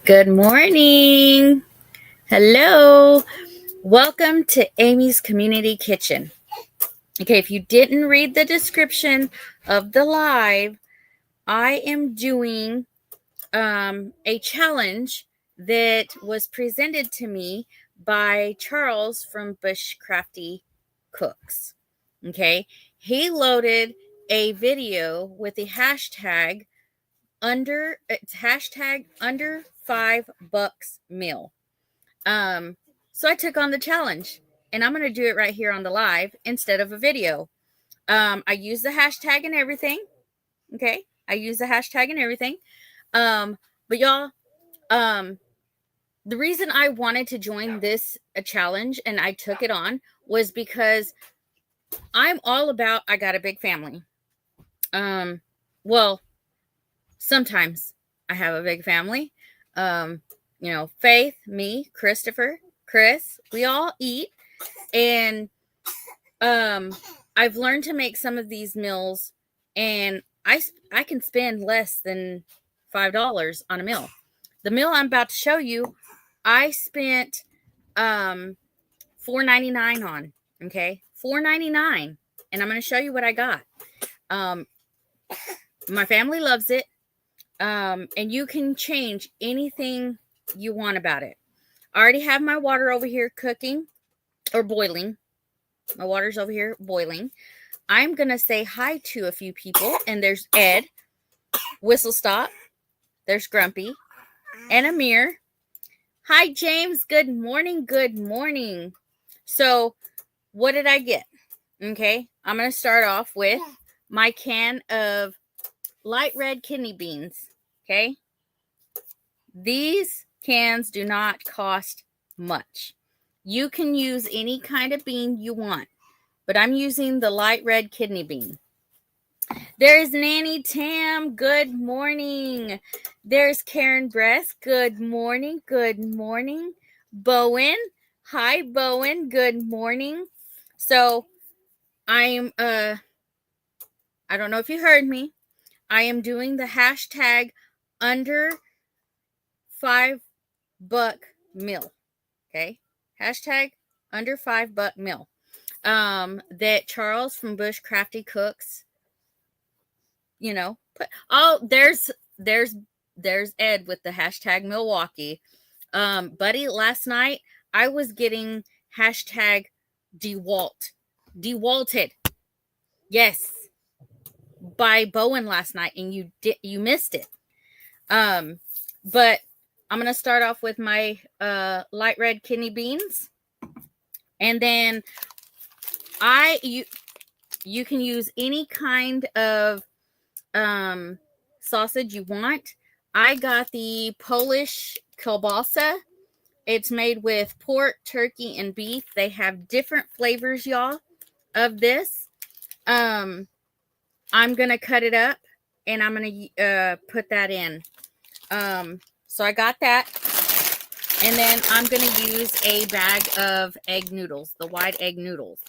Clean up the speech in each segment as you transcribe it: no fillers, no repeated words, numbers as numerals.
Good morning. Hello. Welcome to Amy's Community Kitchen. Okay, if you didn't read the description of the live, I am doing a challenge that was presented to me by Charles from Bushcrafty Cooks. Okay, he loaded a video with the hashtag under $5 meal. So I took on the challenge, and I'm going to do it right here on the live instead of a video. I use the hashtag and everything. Okay. I use the hashtag and everything. But y'all, the reason I wanted to join this challenge and I took it on was because I'm all about, I got a big family. Well, sometimes I have a big family. Faith, me, Christopher, Chris, we all eat. And I've learned to make some of these meals, and I can spend less than $5 on a meal. The meal I'm about to show you, I spent $4.99 on. Okay, $4.99, and I'm going to show you what I got. My family loves it, and you can change anything you want about it. I already have my water over here cooking or boiling. My water's over here boiling. I'm going to say hi to a few people. And there's Ed, Whistle Stop. There's Grumpy and Amir. Hi, James. Good morning. Good morning. So what did I get? Okay. I'm going to start off with my can of light red kidney beans. Okay. These cans do not cost much. You can use any kind of bean you want, but I'm using the light red kidney bean. There's Nanny Tam. Good morning. There's Karen Bress. Good morning. Good morning. Bowen. Hi, Bowen. Good morning. So I don't know if you heard me. I am doing the hashtag under $5 meal. Okay. Hashtag under $5 meal. That Charles from Bushcrafty Cooks, put. Oh, there's Ed with the hashtag Milwaukee. Buddy, last night I was getting hashtag DeWalted. Yes, by Bowen last night, and you missed it. But I'm gonna start off with my light red kidney beans, and then you can use any kind of sausage you want. I got the Polksa Kielbasa. It's made with pork, turkey, and beef. They have different flavors, y'all, of this. I'm gonna cut it up, and I'm gonna put that in. So I got that. And then I'm going to use a bag of egg noodles, the white egg noodles.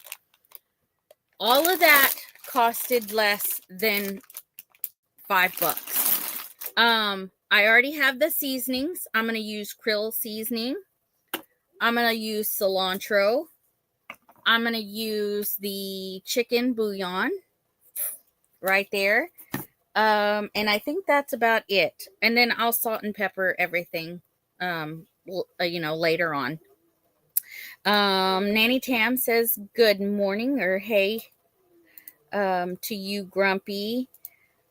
All of that costed less than $5. I already have the seasonings. I'm going to use creole seasoning. I'm going to use cilantro. I'm going to use the chicken bouillon right there. And I think that's about it. And then I'll salt and pepper everything, later on. Nanny Tam says good morning or hey to you, Grumpy.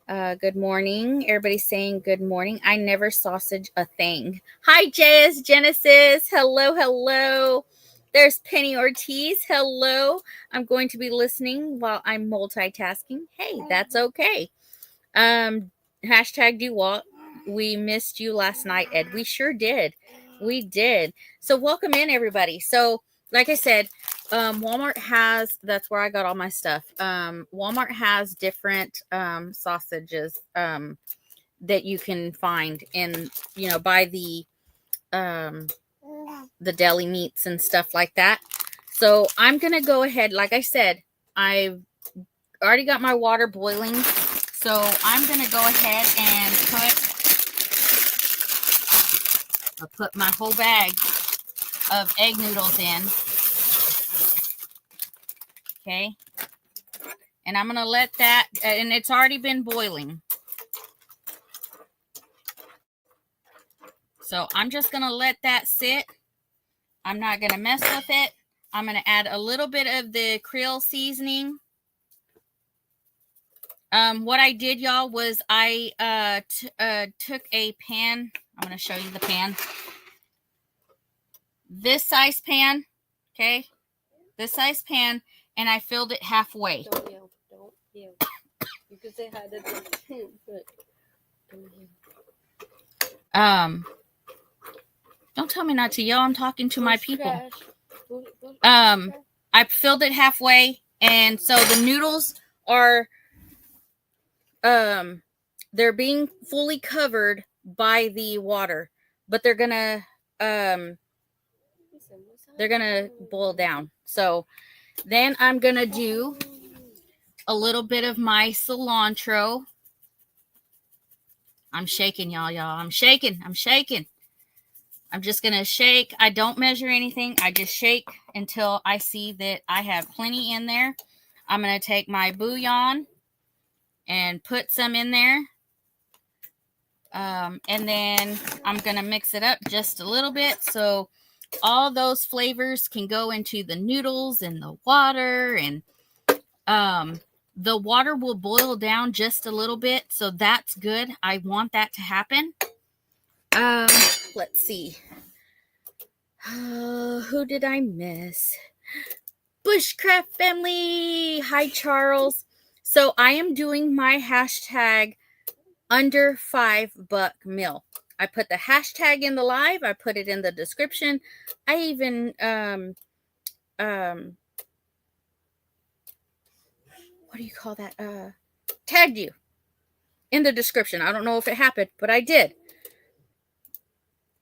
Good morning. Everybody's saying good morning. I never sausage a thing. Hi, JS Genesis. Hello, hello. There's Penny Ortiz. Hello. I'm going to be listening while I'm multitasking. Hey, that's okay. Hashtag DeWalt. We missed you last night, Ed. We sure did. We did. So welcome in, everybody. So like I said, Walmart has, that's where I got all my stuff. Walmart has different sausages that you can find in, by the deli meats and stuff like that. So I'm going to go ahead. Like I said, I've already got my water boiling. So I'm going to go ahead and put I put my whole bag of egg noodles in. Okay. And I'm going to let that, and it's already been boiling. So I'm just going to let that sit. I'm not going to mess with it. I'm going to add a little bit of the Creole seasoning. What I did, y'all, was I took a pan. I'm going to show you the pan. This size pan, okay? This size pan, and I filled it halfway. Don't yell. Don't yell. You can say hi to the but don't tell me not to yell. I'm talking to my people. I filled it halfway, and so the noodles are they're being fully covered by the water, but they're gonna boil down. So then I'm gonna do a little bit of my cilantro. I'm shaking, y'all. I'm shaking. I'm just going to shake. I don't measure anything. I just shake until I see that I have plenty in there. I'm going to take my bouillon and put some in there. And then I'm going to mix it up just a little bit so all those flavors can go into the noodles and the water. And the water will boil down just a little bit. So that's good. I want that to happen. Let's see. Who did I miss? Bushcraft family. Hi, Charles. So I am doing my hashtag under $5 meal. I put the hashtag in the live. I put it in the description. I even what do you call that? Tagged you in the description. I don't know if it happened, but I did.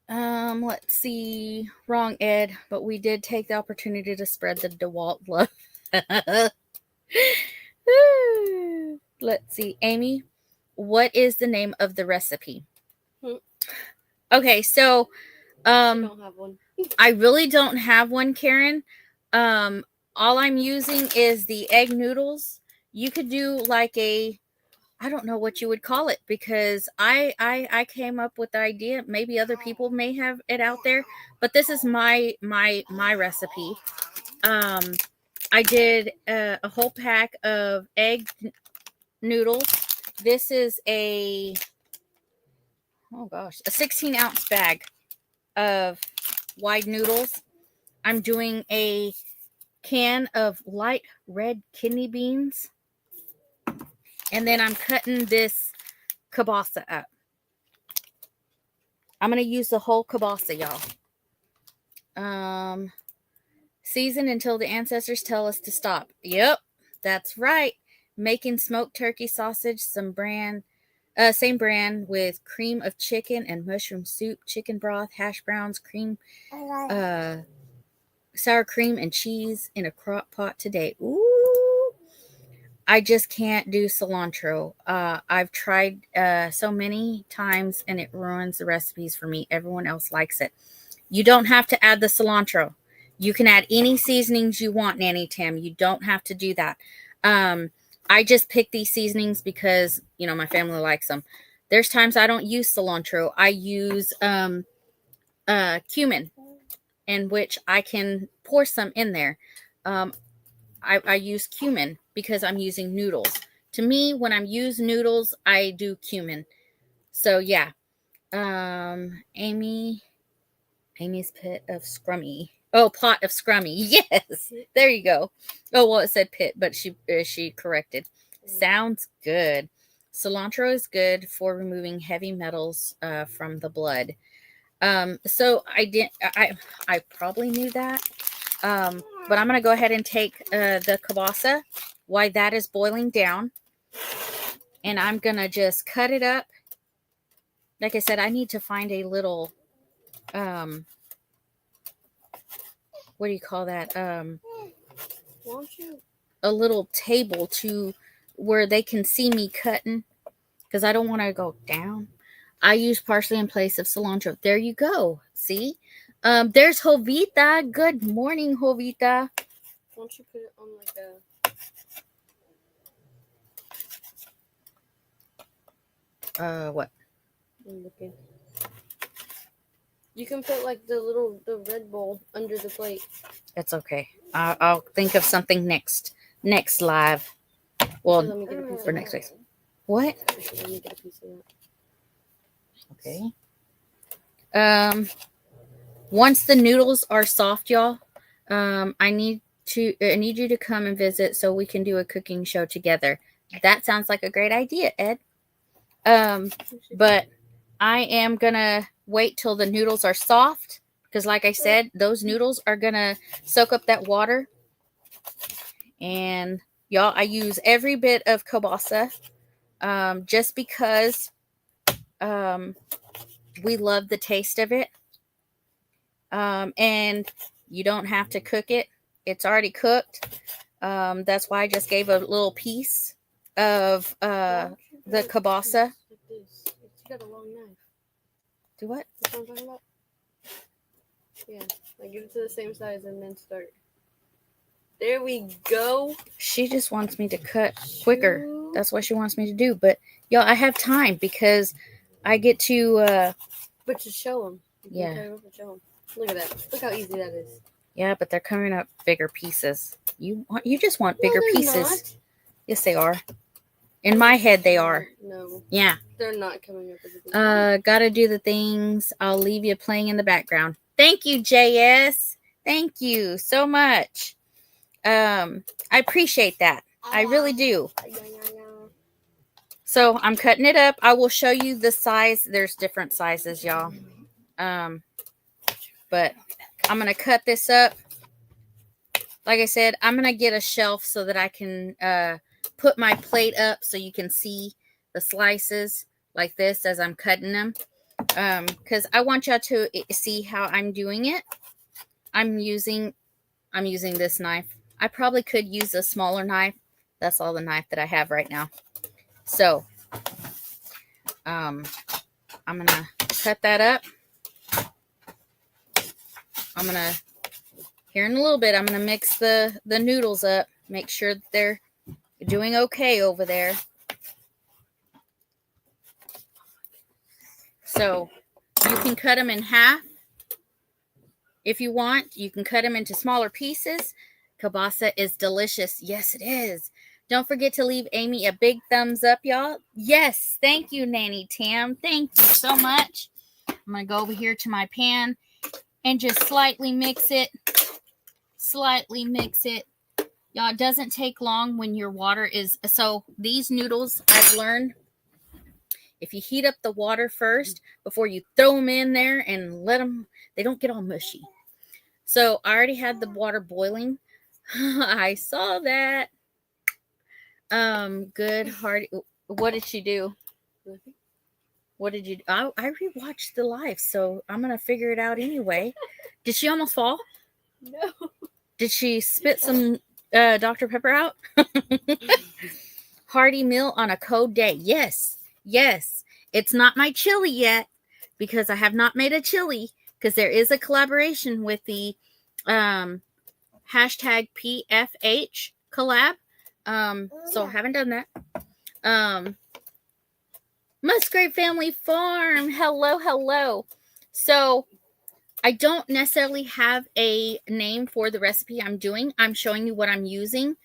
Let's see. Wrong, Ed, but we did take the opportunity to spread the DeWalt love. Let's see. Amy, what is the name of the recipe? Okay, so I don't have one. I really don't have one, Karen. All I'm using is the egg noodles. You could do like I don't know what you would call it, because I came up with the idea. Maybe other people may have it out there, but this is my recipe. I did a whole pack of egg noodles. This is a 16-ounce bag of wide noodles. I'm doing a can of light red kidney beans. And then I'm cutting this kielbasa up. I'm going to use the whole kielbasa, y'all. Season until the ancestors tell us to stop. Yep, that's right. Making smoked turkey sausage, same brand with cream of chicken and mushroom soup, chicken broth, hash browns, cream, sour cream, and cheese in a crock pot today. Ooh. I just can't do cilantro. I've tried so many times and it ruins the recipes for me. Everyone else likes it. You don't have to add the cilantro. You can add any seasonings you want, Nanny Tam. You don't have to do that. I just pick these seasonings because, my family likes them. There's times I don't use cilantro. I use cumin, in which I can pour some in there. I use cumin because I'm using noodles. To me, when I'm using noodles, I do cumin. So yeah. Amy's pit of scrummy. Oh, pot of scrummy. Yes. There you go. Oh, well, it said pit, but she corrected. Sounds good. Cilantro is good for removing heavy metals from the blood. So I probably knew that. But I'm going to go ahead and take the kielbasa while that is boiling down. And I'm going to just cut it up. Like I said, I need to find a little, what do you call that? A little table to where they can see me cutting, because I don't want to go down. I use parsley in place of cilantro. There you go. See? There's Jovita. Good morning, Jovita. Why don't you put it on like a... What? I'm looking. You can put like the Red Bull under the plate. It's okay. I'll think of something next live. Well, Let me get a piece for of next that. week. What? Let me get a piece of that. Okay. Once the noodles are soft, y'all, I need you to come and visit so we can do a cooking show together. That sounds like a great idea, Ed. But I am gonna wait till the noodles are soft because, like I said, those noodles are gonna soak up that water. And y'all, I use every bit of kielbasa, just because we love the taste of it. And you don't have to cook it; it's already cooked. That's why I just gave a little piece of the kielbasa. It's got a long knife. Do what? That's what I'm talking about. Yeah, like give it to the same size and then start. There we go. She just wants me to cut quicker. That's what she wants me to do. But y'all, I have time because I get to. But to show them. Yeah. Show them. Look at that. Look how easy that is. Yeah, but they're coming up bigger pieces. You just want bigger pieces. Not. Yes, they are. In my head, they are. No. Yeah. They're not coming up as a big Gotta do the things. I'll leave you playing in the background. Thank you, JS. Thank you so much. I appreciate that. I really do. So I'm cutting it up. I will show you the size. There's different sizes, y'all. But I'm going to cut this up. Like I said, I'm going to get a shelf so that I can put my plate up so you can see the slices like this as I'm cutting them. Because I want y'all to see how I'm doing it. I'm using this knife. I probably could use a smaller knife. That's all the knife that I have right now. So, I'm going to cut that up. Here in a little bit, I'm going to mix the noodles up. Make sure that they're doing okay over there. So, you can cut them in half. If you want, you can cut them into smaller pieces. Kielbasa is delicious. Yes, it is. Don't forget to leave Amy a big thumbs up, y'all. Yes, thank you, Nanny Tam. Thank you so much. I'm going to go over here to my pan and just slightly mix it. Y'all, it doesn't take long when your water is... So these noodles, I've learned, if you heat up the water first before you throw them in there and let them... They don't get all mushy. So I already had the water boiling. I saw that. Good, Hardy. What did she do? What did you do? I rewatched the live, so I'm going to figure it out anyway. Did she almost fall? No. Did she spit some Dr. Pepper out? Hearty meal on a cold day. Yes. It's not my chili yet because I have not made a chili because there is a collaboration with the hashtag PFH collab. So I haven't done that. Musgrave Family Farm. Hello. So I don't necessarily have a name for the recipe I'm doing. I'm showing you what I'm using.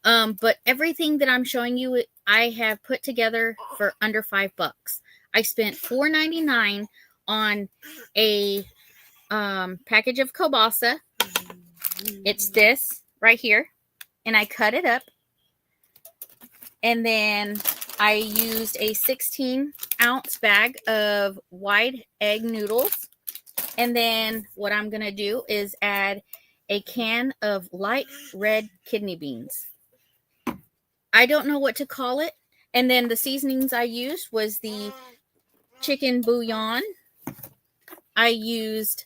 But everything that I'm showing you, I have put together for under $5. I spent $4.99 on a package of kielbasa. It's this right here. And I cut it up. And then I used a 16-ounce bag of white egg noodles. And then what I'm going to do is add a can of light red kidney beans. I don't know what to call it. And then the seasonings I used was the chicken bouillon. I used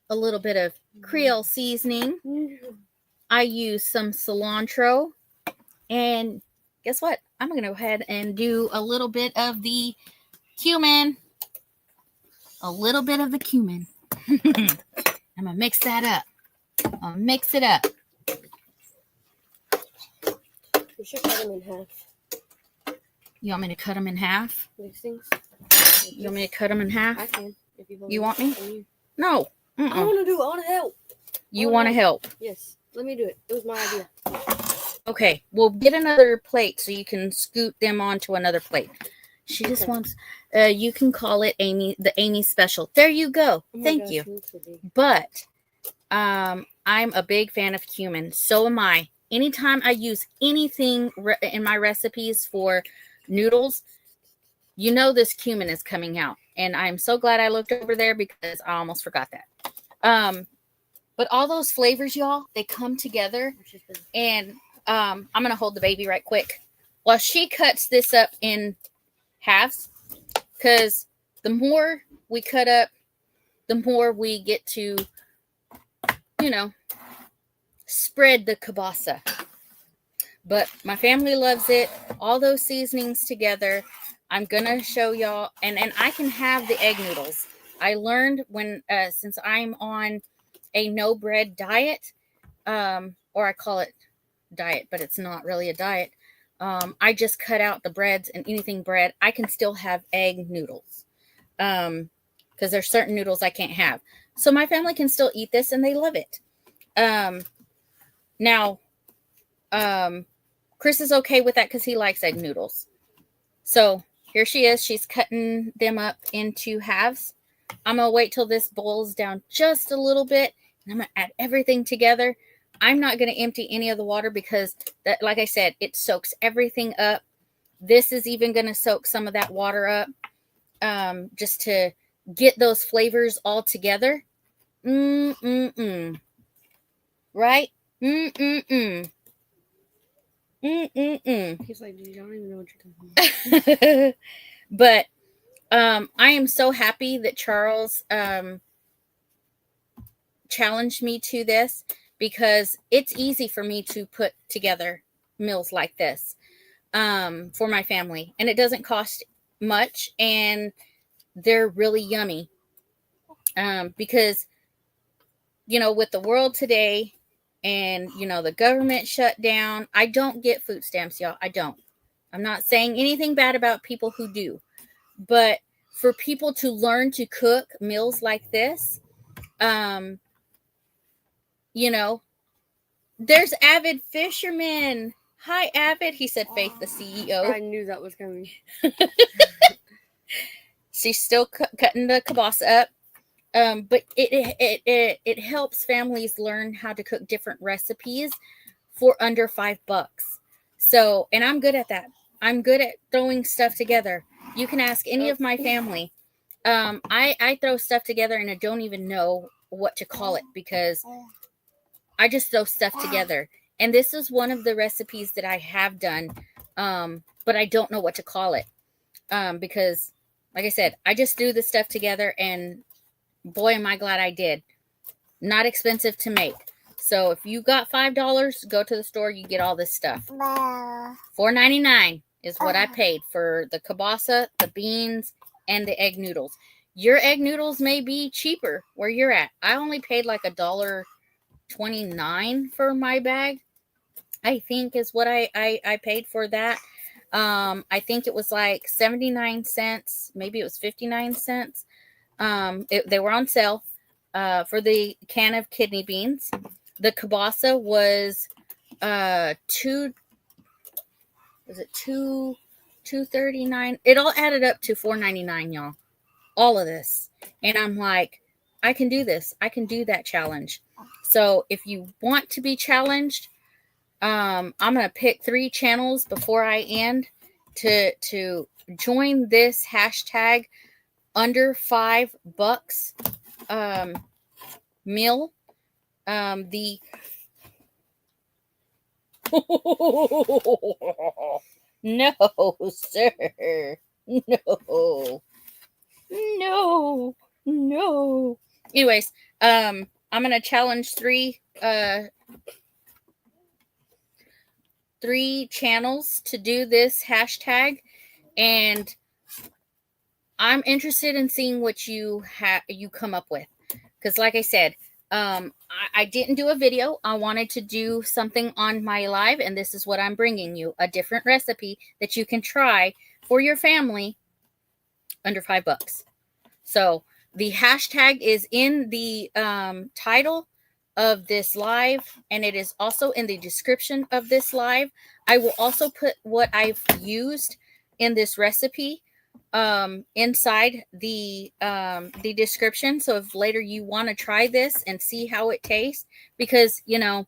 a little bit of creole seasoning. I used some cilantro. And guess what? I'm going to go ahead and do a little bit of the cumin. a little bit of the cumin. I'm going to mix that up. I'll mix it up. We should cut them in half. You want me to cut them in half? These things? You want me to cut them in half? I can. If you, You want me? No. I want to do it. I want to help. You want to help? Yes. Let me do it. It was my idea. Okay. We'll get another plate so you can scoot them onto another plate. She just wants, you can call it the Amy special. There you go. Thank you. But I'm a big fan of cumin. So am I. Anytime I use anything in my recipes for noodles, you know this cumin is coming out. And I'm so glad I looked over there because I almost forgot that. But all those flavors, y'all, they come together. And I'm going to hold the baby right quick while she cuts this up in halves, because the more we cut up, the more we get to, spread the kielbasa. But my family loves it. All those seasonings together. I'm gonna show y'all, and I can have the egg noodles. I learned since I'm on a no bread diet, or I call it diet, but it's not really a diet. I just cut out the breads, and anything bread, I can still have egg noodles. Because there's certain noodles I can't have. So my family can still eat this, and they love it. Now, Chris is okay with that because he likes egg noodles. So here she is. She's cutting them up into halves. I'm going to wait till this boils down just a little bit, and I'm going to add everything together. I'm not going to empty any of the water because, that, like I said, it soaks everything up. This is even going to soak some of that water up, just to get those flavors all together. Right? He's like, dude, I don't even know what you're talking about. But I am so happy that Charles challenged me to this, because it's easy for me to put together meals like this for my family, and it doesn't cost much, and they're really yummy, because with the world today, and the government shut down, I don't get food stamps, y'all. I'm not saying anything bad about people who do, but for people to learn to cook meals like this, there's Avid Fisherman. Hi, Avid. He said, Faith, the CEO. I knew that was coming. She's still cutting the kielbasa up. But it helps families learn how to cook different recipes for under $5. So, and I'm good at that. I'm good at throwing stuff together. You can ask any of my family. I throw stuff together, and I don't even know what to call it, because I just throw stuff together. And this is one of the recipes that I have done, but I don't know what to call it, because, like I said, I just threw the stuff together, and boy, am I glad I did. Not expensive to make. So if you got $5, go to the store, you get all this stuff. $4.99 is what I paid for the kielbasa, the beans, and the egg noodles. Your egg noodles may be cheaper where you're at. I only paid like $1.29 for my bag, I think is what I paid for that. I think it was like 79 cents. Maybe it was 59 cents. They were on sale for the can of kidney beans. The kielbasa was $2.39. It all added up to $4.99, y'all. All of this. And I'm like, I can do this. I can do that challenge. So if you want to be challenged, I'm gonna pick 3 channels before I end to join this hashtag under $5 meal. The no, sir, no. Anyways, I'm gonna challenge 3 channels to do this hashtag, and I'm interested in seeing what you come up with, because like I said, I didn't do a video. I wanted to do something on my live, and this is what I'm bringing you, a different recipe that you can try for your family under $5. So the hashtag is in the title of this live, and it is also in the description of this live. I will also put what I've used in this recipe inside the description. So if later you want to try this and see how it tastes, because you know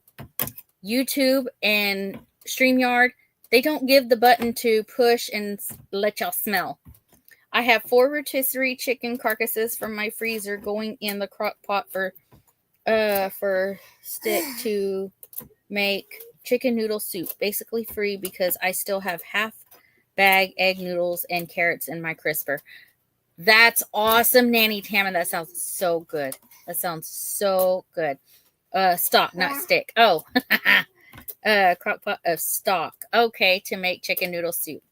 YouTube and StreamYard, they don't give the button to push and let y'all smell. I have 4 rotisserie chicken carcasses from my freezer going in the crock pot for stick to make chicken noodle soup, basically free because I still have half bag egg noodles and carrots in my crisper. That's awesome, Nanny Tammy. That sounds so good. That sounds so good. Stock, not stick. Oh, crock pot of stock. Okay, to make chicken noodle soup.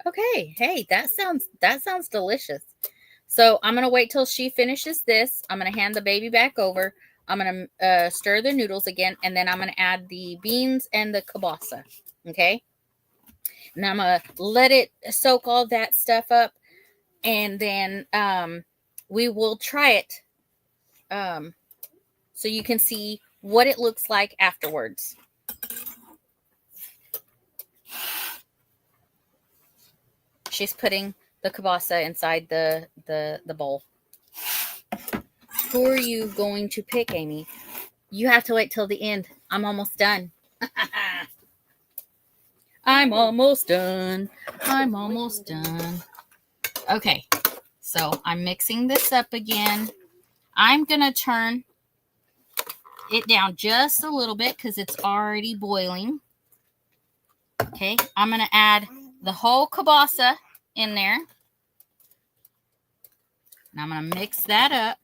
Okay, hey, that sounds delicious. So I'm gonna wait till she finishes this. I'm gonna hand the baby back over. I'm gonna stir the noodles again, and then I'm gonna add the beans and the kielbasa. Okay, and I'm gonna let it soak all that stuff up, and then we will try it, so you can see what it looks like afterwards. She's putting the kielbasa inside the bowl. Who are you going to pick, Amy? You have to wait till the end. I'm almost done. I'm almost done. I'm almost done. Okay, so I'm mixing this up again. I'm going to turn it down just a little bit because it's already boiling. Okay, I'm going to add the whole kielbasa in there. And I'm going to mix that up.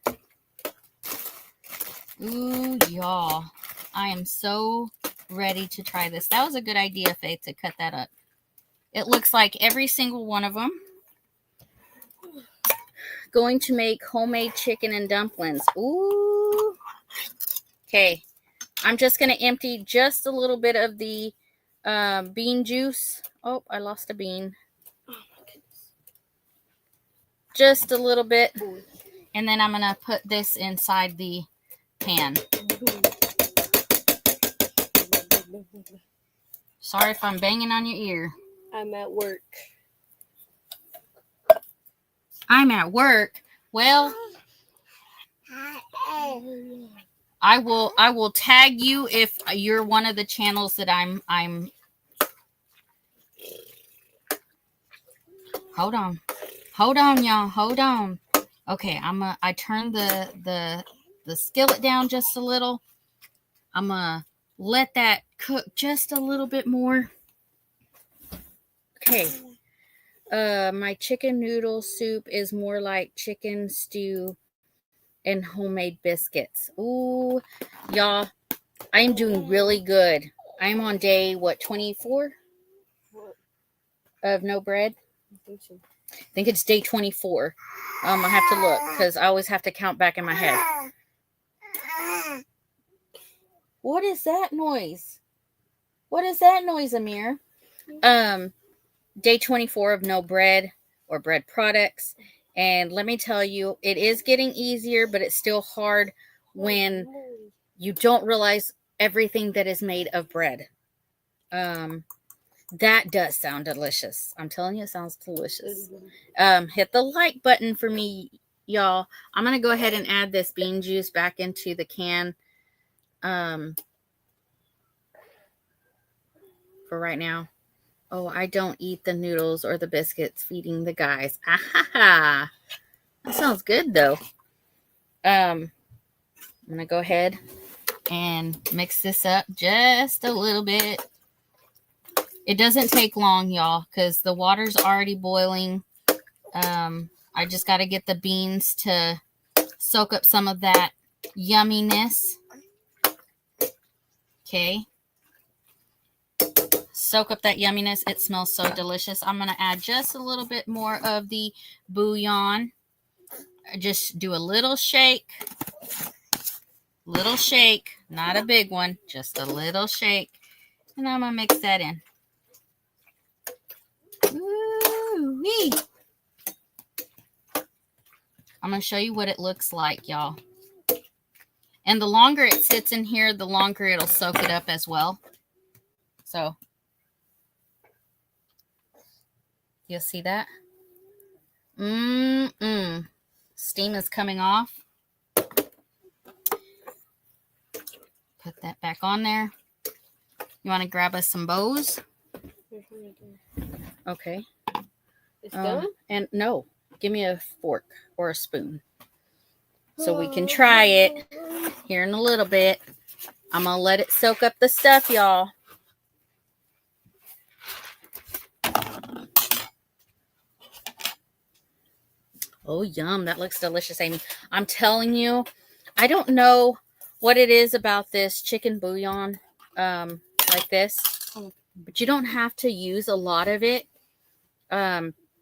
Ooh, y'all. I am so ready to try this. That was a good idea, Faith, to cut that up. It looks like every single one of them. Going to make homemade chicken and dumplings. Ooh. Okay. I'm just going to empty just a little bit of the bean juice. Oh, I lost a bean. Just a little bit. And then I'm going to put this inside the pan. Sorry if I'm banging on your ear. I'm at work. I'm at work. Well, I will tag you if you're one of the channels that I'm Hold on. Hold on, y'all. Hold on. Okay, I turned the skillet down just a little. I'm gonna let that cook just a little bit more. Okay. My chicken noodle soup is more like chicken stew and homemade biscuits. Ooh, y'all, I'm doing really good. I'm on day, 24 of no bread? I think so. I think it's day 24. I have to look because I always have to count back in my head. What is that noise? What is that noise, Amir? Day 24 of no bread or bread products. And let me tell you, it is getting easier, but it's still hard when you don't realize everything that is made of bread. That does sound delicious. I'm telling you, it sounds delicious. Hit the like button for me, y'all. I'm going to go ahead and add this bean juice back into the can for right now. Oh, I don't eat the noodles or the biscuits, feeding the guys. Ah, that sounds good, though. I'm going to go ahead and mix this up just a little bit. It doesn't take long, y'all, because the water's already boiling. I just got to get the beans to soak up some of that yumminess. Okay. soak up that yumminess. It smells so delicious. I'm going to add just a little bit more of the bouillon. Just do a little shake, not a big one, just a little shake. And I'm going to mix that in. Ooh-wee. I'm going to show you what it looks like, y'all. And the longer it sits in here, the longer it'll soak it up as well. So, you'll see that? Steam is coming off. Put that back on there. You want to grab us some bows? Okay. It's done? And no, give me a fork or a spoon so we can try it here in a little bit. I'm going to let it soak up the stuff, y'all. Oh, yum. That looks delicious, Amy. I'm telling you, I don't know what it is about this chicken bouillon like this, but you don't have to use a lot of it.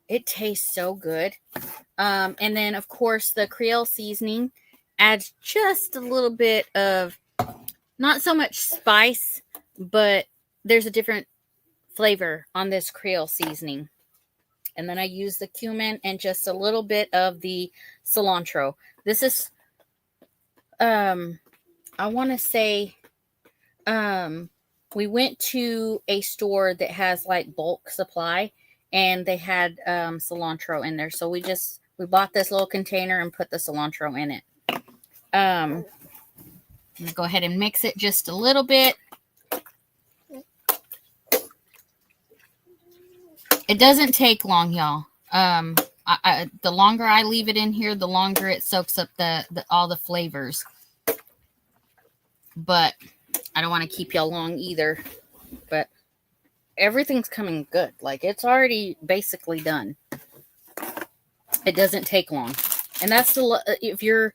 It tastes so good. And then, of course, the Creole seasoning adds just a little bit of, not so much spice, but there's a different flavor on this Creole seasoning. And then I use the cumin and just a little bit of the cilantro. This is, I want to say, we went to a store that has like bulk supply, and they had cilantro in there. So we bought this little container and put the cilantro in it. I'm going to go ahead and mix it just a little bit. It doesn't take long, y'all. The longer I leave it in here, the longer it soaks up all the flavors. But I don't want to keep y'all long either. But everything's coming good. Like, it's already basically done. It doesn't take long. And that's if you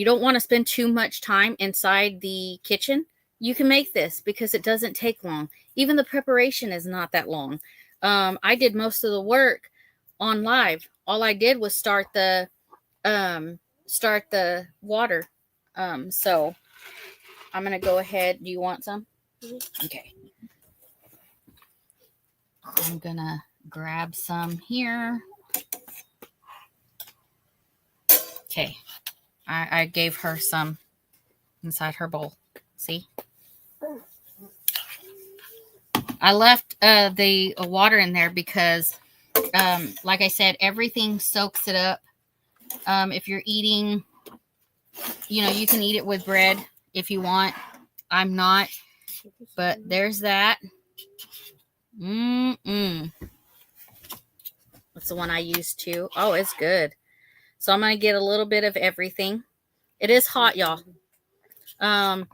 don't want to spend too much time inside the kitchen, you can make this because it doesn't take long. Even the preparation is not that long. I did most of the work on live. All I did was start the water. So I'm going to go ahead. Do you want some? Okay. I'm going to grab some here. Okay. I gave her some inside her bowl. See? I left the water in there because, like I said, everything soaks it up. If you're eating, you can eat it with bread if you want. I'm not. But there's that. That's the one I used too. Oh, it's good. So I'm going to get a little bit of everything. It is hot, y'all. I'm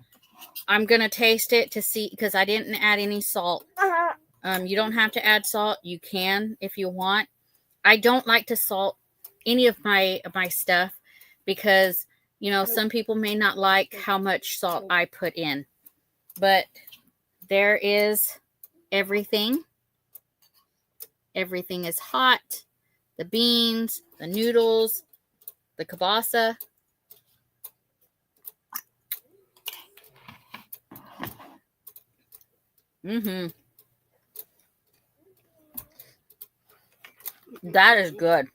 going to taste it to see, because I didn't add any salt. You don't have to add salt. You can if you want. I don't like to salt any of my stuff because, some people may not like how much salt I put in. But there is everything. Everything is hot. The beans, the noodles, the kielbasa. That is good.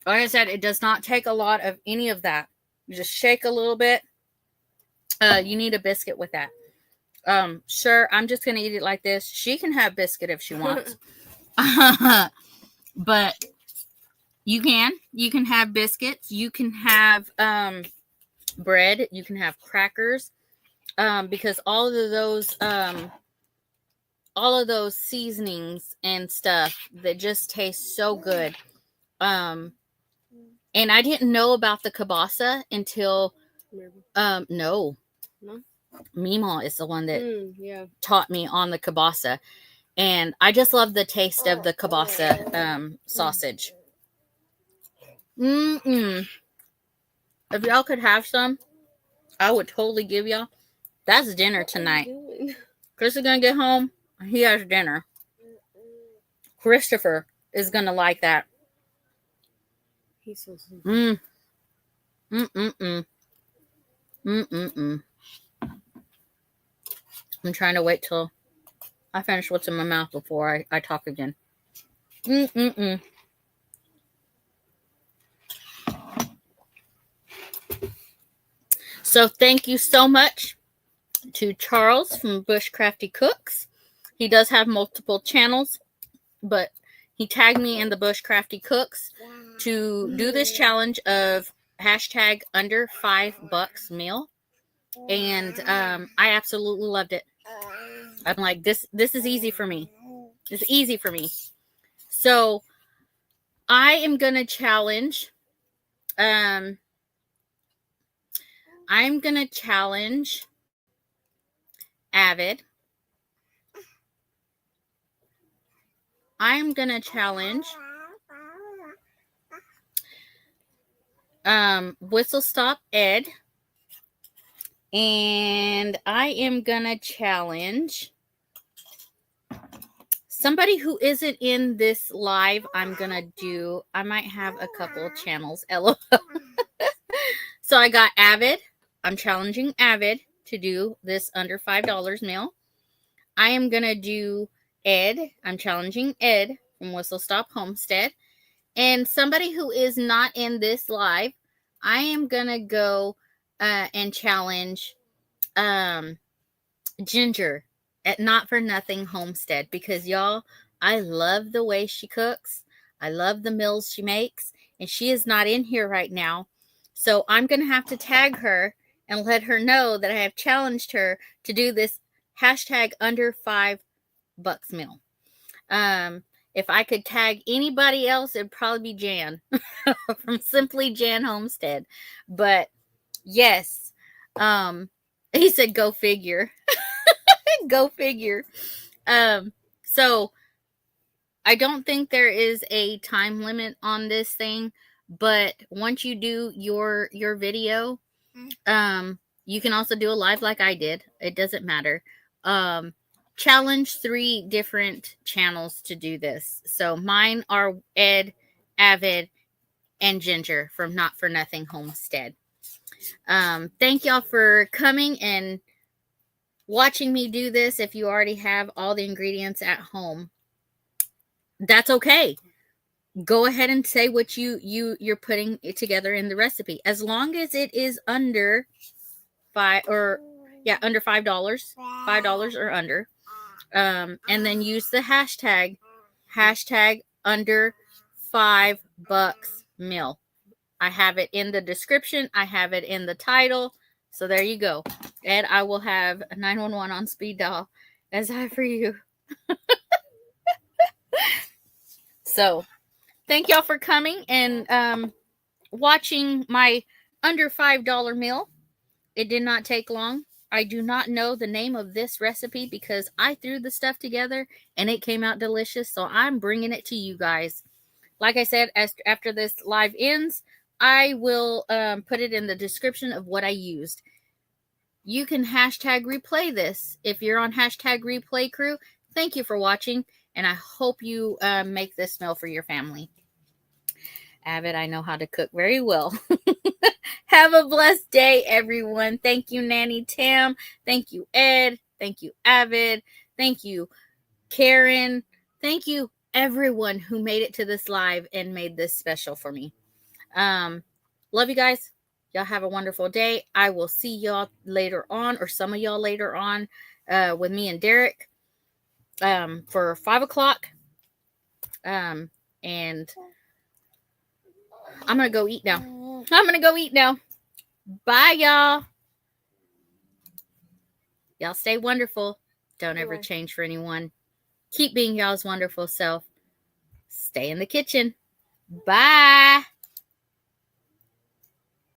Like I said, it does not take a lot of any of that. You just shake a little bit. You need a biscuit with that. Sure, I'm just going to eat it like this. She can have biscuit if she wants. But you can have biscuits. You can have bread. You can have crackers. Because all of those seasonings and stuff that just taste so good. And I didn't know about the kielbasa until no. Mima is the one that taught me on the kielbasa. And I just love the taste of the kielbasa sausage. If y'all could have some, I would totally give y'all. That's dinner tonight. Chris is gonna get home. he has dinner. Christopher is gonna like that. He's so sweet. Mm. Mm-mm-mm. Mm-mm-mm. I'm trying to wait till I finish what's in my mouth before I talk again. Mm-mm-mm. So thank you so much to Charles from Bushcrafty Cooks. He does have multiple channels, but he tagged me in the Bushcrafty Cooks to do this challenge of hashtag under $5 meal. And I absolutely loved it. I'm like, this is easy for me. It's easy for me. So I am gonna challenge I'm gonna challenge Avid. I'm gonna challenge Whistle Stop Ed. And I am gonna challenge somebody who isn't in this live. I might have a couple of channels. LOL. So I got Avid. I'm challenging Avid to do this under $5 meal. I am gonna do Ed. I'm challenging Ed from Whistle Stop Homestead. And somebody who is not in this live, I am gonna go and challenge Ginger at Not For Nothing Homestead, because y'all, I love the way she cooks. I love the meals she makes, and she is not in here right now. So I'm going to have to tag her and let her know that I have challenged her to do this hashtag under $5 meal. If I could tag anybody else, it'd probably be Jan from Simply Jan Homestead. But yes, he said, go figure. Go figure. So I don't think there is a time limit on this thing, but once you do your video, you can also do a live like I did. It doesn't matter. Challenge 3 different channels to do this. So mine are Ed, Avid, and Ginger from Not For Nothing Homestead. Thank y'all for coming and watching me do this. If you already have all the ingredients at home, that's okay. Go ahead and say what you're putting together in the recipe, as long as it is under under $5 or under, and then use the hashtag under $5 meal. I have it in the description. I have it in the title. So there you go. And I will have 911 on speed dial as I for you. So thank y'all for coming and watching my under $5 meal. It did not take long. I do not know the name of this recipe because I threw the stuff together and it came out delicious. So I'm bringing it to you guys. Like I said, after this live ends, I will put it in the description of what I used. You can hashtag replay this. If you're on hashtag replay crew, thank you for watching. And I hope you make this meal for your family. Avid, I know how to cook very well. Have a blessed day, everyone. Thank you, Nanny Tam. Thank you, Ed. Thank you, Avid. Thank you, Karen. Thank you, everyone who made it to this live and made this special for me. Love you guys. Y'all have a wonderful day. I will see y'all later on, or some of y'all later on, with me and Derek for 5 o'clock. And I'm going to go eat now. Bye, y'all. Y'all stay wonderful. Don't ever change for anyone. Keep being y'all's wonderful self. Stay in the kitchen. Bye.